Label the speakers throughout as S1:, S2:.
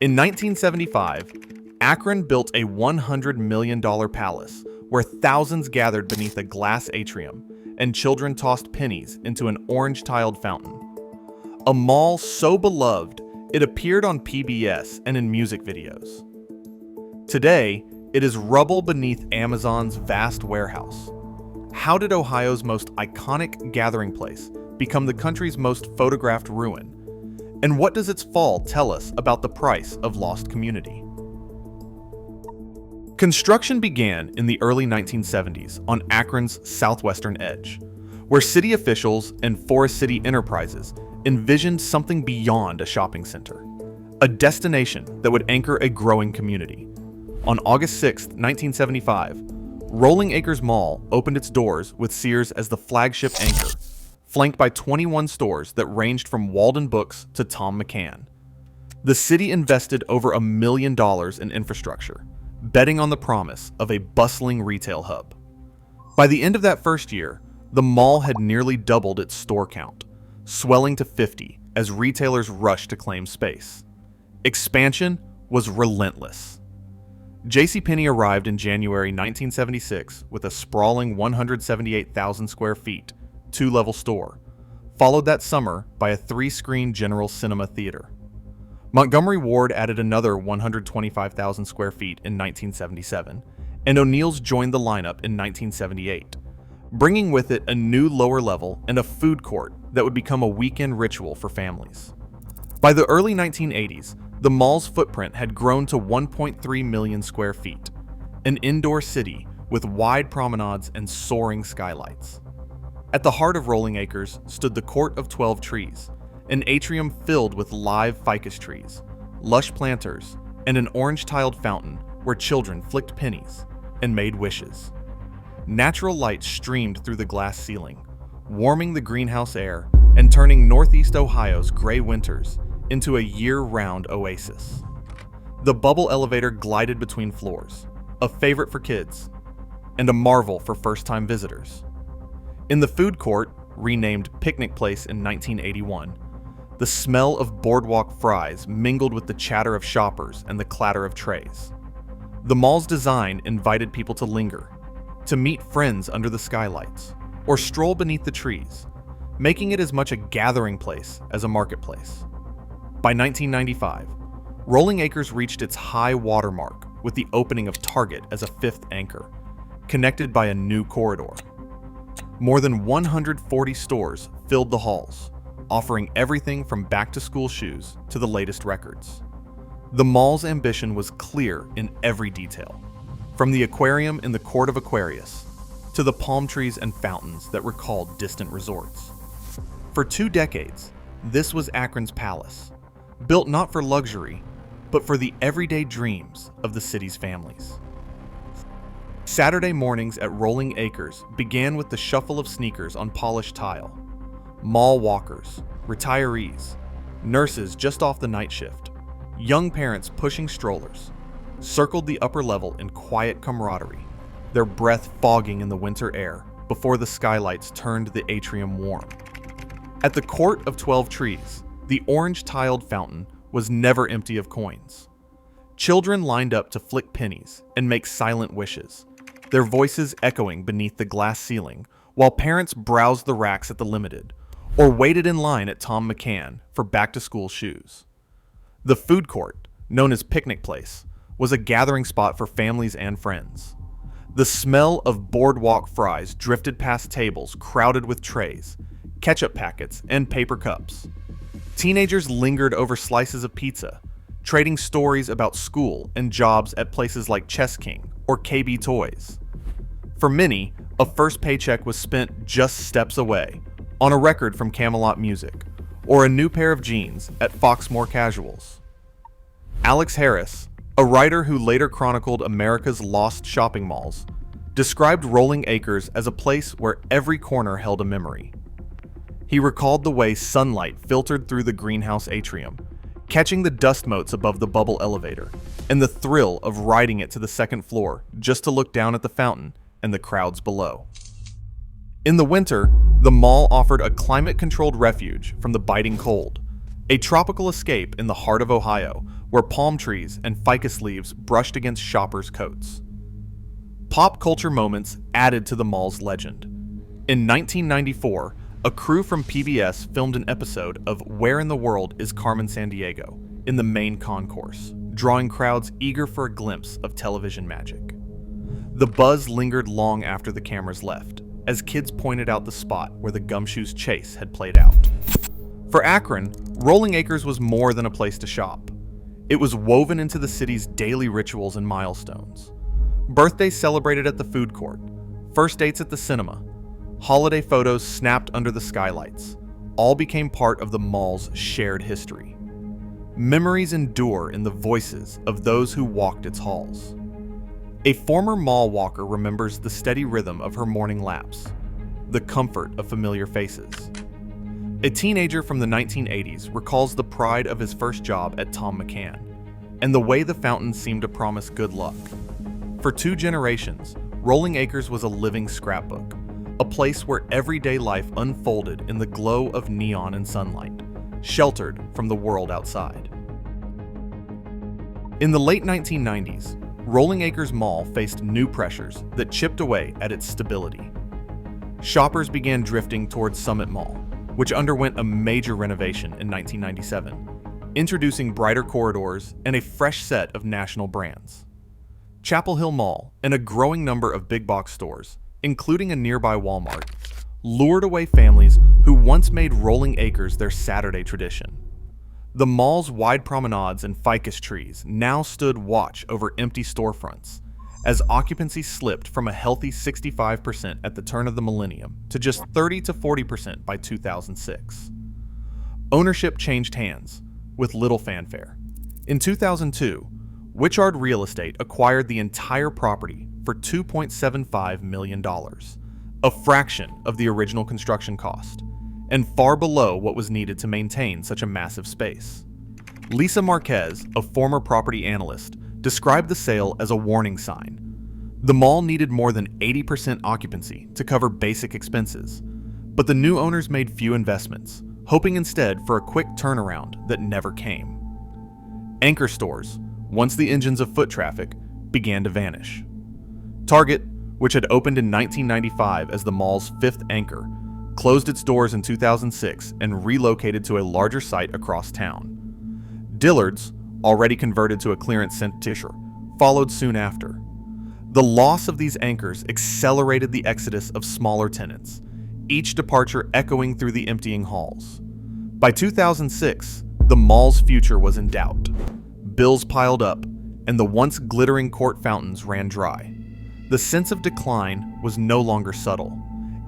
S1: In 1975, Akron built a $100 million palace where thousands gathered beneath a glass atrium and children tossed pennies into an orange-tiled fountain. A mall so beloved, it appeared on PBS and in music videos. Today, it is rubble beneath Amazon's vast warehouse. How did Ohio's most iconic gathering place become the country's most photographed ruin? And what does its fall tell us about the price of lost community? Construction began in the early 1970s on Akron's southwestern edge, where city officials and Forest City Enterprises envisioned something beyond a shopping center, a destination that would anchor a growing community. On August 6, 1975, Rolling Acres Mall opened its doors with Sears as the flagship anchor, flanked by 21 stores that ranged from Walden Books to Tom McCann. The city invested over $1 million in infrastructure, betting on the promise of a bustling retail hub. By the end of that first year, the mall had nearly doubled its store count, swelling to 50 as retailers rushed to claim space. Expansion was relentless. JCPenney arrived in January 1976 with a sprawling 178,000 square feet, two-level store, followed that summer by a three-screen general cinema theater. Montgomery Ward added another 125,000 square feet in 1977, and O'Neill's joined the lineup in 1978, bringing with it a new lower level and a food court that would become a weekend ritual for families. By the early 1980s, the mall's footprint had grown to 1.3 million square feet, an indoor city with wide promenades and soaring skylights. At the heart of Rolling Acres stood the Court of 12 Trees, an atrium filled with live ficus trees, lush planters, and an orange-tiled fountain where children flicked pennies and made wishes. Natural light streamed through the glass ceiling, warming the greenhouse air and turning Northeast Ohio's gray winters into a year-round oasis. The bubble elevator glided between floors, a favorite for kids, and a marvel for first-time visitors. In the food court, renamed Picnic Place in 1981, the smell of boardwalk fries mingled with the chatter of shoppers and the clatter of trays. The mall's design invited people to linger, to meet friends under the skylights, or stroll beneath the trees, making it as much a gathering place as a marketplace. By 1995, Rolling Acres reached its high watermark with the opening of Target as a fifth anchor, connected by a new corridor. More than 140 stores filled the halls, offering everything from back-to-school shoes to the latest records. The mall's ambition was clear in every detail, from the aquarium in the Court of Aquarius to the palm trees and fountains that recalled distant resorts. For 2 decades, this was Akron's palace, built not for luxury, but for the everyday dreams of the city's families. Saturday mornings at Rolling Acres began with the shuffle of sneakers on polished tile. Mall walkers, retirees, nurses just off the night shift, young parents pushing strollers, circled the upper level in quiet camaraderie, their breath fogging in the winter air before the skylights turned the atrium warm. At the Court of 12 Trees, the orange-tiled fountain was never empty of coins. Children lined up to flick pennies and make silent wishes, their voices echoing beneath the glass ceiling, while parents browsed the racks at the Limited or waited in line at Tom McCann for back-to-school shoes. The food court, known as Picnic Place, was a gathering spot for families and friends. The smell of boardwalk fries drifted past tables crowded with trays, ketchup packets, and paper cups. Teenagers lingered over slices of pizza, trading stories about school and jobs at places like Chess King or KB Toys. For many, a first paycheck was spent just steps away, on a record from Camelot Music, or a new pair of jeans at Foxmore Casuals. Alex Harris, a writer who later chronicled America's lost shopping malls, described Rolling Acres as a place where every corner held a memory. He recalled the way sunlight filtered through the greenhouse atrium, catching the dust motes above the bubble elevator, and the thrill of riding it to the second floor just to look down at the fountain and the crowds below. In the winter, the mall offered a climate-controlled refuge from the biting cold, a tropical escape in the heart of Ohio where palm trees and ficus leaves brushed against shoppers' coats. Pop culture moments added to the mall's legend. In 1994, a crew from PBS filmed an episode of Where in the World is Carmen Sandiego in the main concourse, drawing crowds eager for a glimpse of television magic. The buzz lingered long after the cameras left, as kids pointed out the spot where the Gumshoes chase had played out. For Akron, Rolling Acres was more than a place to shop. It was woven into the city's daily rituals and milestones. Birthdays celebrated at the food court, first dates at the cinema, holiday photos snapped under the skylights, all became part of the mall's shared history. Memories endure in the voices of those who walked its halls. A former mall walker remembers the steady rhythm of her morning laps, the comfort of familiar faces. A teenager from the 1980s recalls the pride of his first job at Tom McCann, and the way the fountain seemed to promise good luck. For 2 generations, Rolling Acres was a living scrapbook, a place where everyday life unfolded in the glow of neon and sunlight, sheltered from the world outside. In the late 1990s, Rolling Acres Mall faced new pressures that chipped away at its stability. Shoppers began drifting towards Summit Mall, which underwent a major renovation in 1997, introducing brighter corridors and a fresh set of national brands. Chapel Hill Mall and a growing number of big box stores, including a nearby Walmart, lured away families who once made Rolling Acres their Saturday tradition. The mall's wide promenades and ficus trees now stood watch over empty storefronts, as occupancy slipped from a healthy 65% at the turn of the millennium to just 30 to 40% by 2006. Ownership changed hands, with little fanfare. In 2002, Witchard Real Estate acquired the entire property for $2.75 million, a fraction of the original construction cost, and far below what was needed to maintain such a massive space. Lisa Marquez, a former property analyst, described the sale as a warning sign. The mall needed more than 80% occupancy to cover basic expenses, but the new owners made few investments, hoping instead for a quick turnaround that never came. Anchor stores, once the engines of foot traffic, began to vanish. Target, which had opened in 1995 as the mall's 5th anchor, closed its doors in 2006 and relocated to a larger site across town. Dillard's, already converted to a clearance center, followed soon after. The loss of these anchors accelerated the exodus of smaller tenants, each departure echoing through the emptying halls. By 2006, the mall's future was in doubt. Bills piled up, and the once glittering court fountains ran dry. The sense of decline was no longer subtle.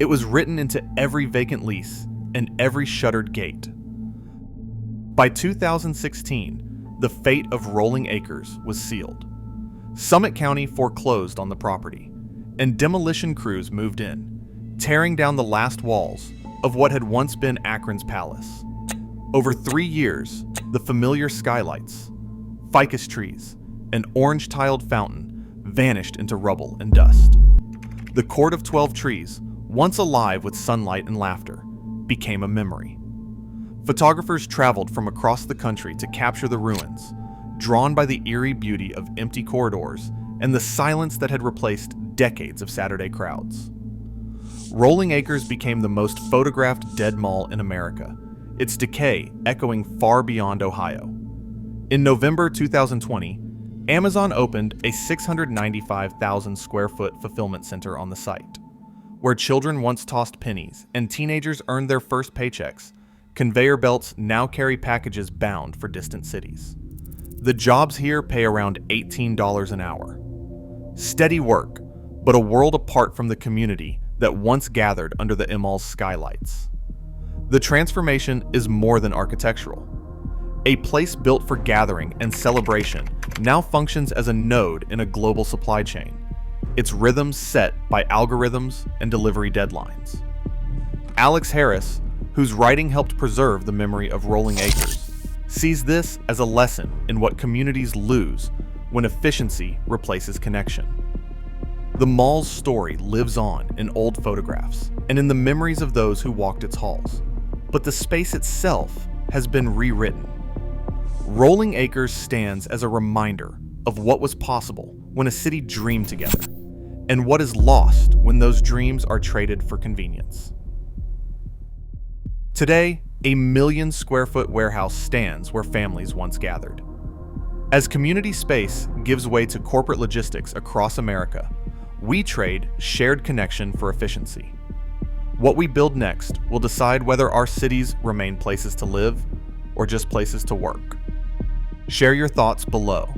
S1: It was written into every vacant lease and every shuttered gate. By 2016, the fate of Rolling Acres was sealed. Summit County foreclosed on the property, and demolition crews moved in, tearing down the last walls of what had once been Akron's palace. Over 3 years, the familiar skylights, ficus trees, and orange-tiled fountain vanished into rubble and dust. The Court of 12 Trees, once alive with sunlight and laughter, became a memory. Photographers traveled from across the country to capture the ruins, drawn by the eerie beauty of empty corridors and the silence that had replaced decades of Saturday crowds. Rolling Acres became the most photographed dead mall in America, its decay echoing far beyond Ohio. In November 2020, Amazon opened a 695,000 square foot fulfillment center on the site. Where children once tossed pennies and teenagers earned their first paychecks, conveyor belts now carry packages bound for distant cities. The jobs here pay around $18 an hour. Steady work, but a world apart from the community that once gathered under the mall's skylights. The transformation is more than architectural. A place built for gathering and celebration now functions as a node in a global supply chain, its rhythms set by algorithms and delivery deadlines. Alex Harris, whose writing helped preserve the memory of Rolling Acres, sees this as a lesson in what communities lose when efficiency replaces connection. The mall's story lives on in old photographs and in the memories of those who walked its halls, but the space itself has been rewritten. Rolling Acres stands as a reminder of what was possible when a city dreamed together, and what is lost when those dreams are traded for convenience. Today, a 1,000,000-square-foot warehouse stands where families once gathered. As community space gives way to corporate logistics across America, we trade shared connection for efficiency. What we build next will decide whether our cities remain places to live or just places to work. Share your thoughts below.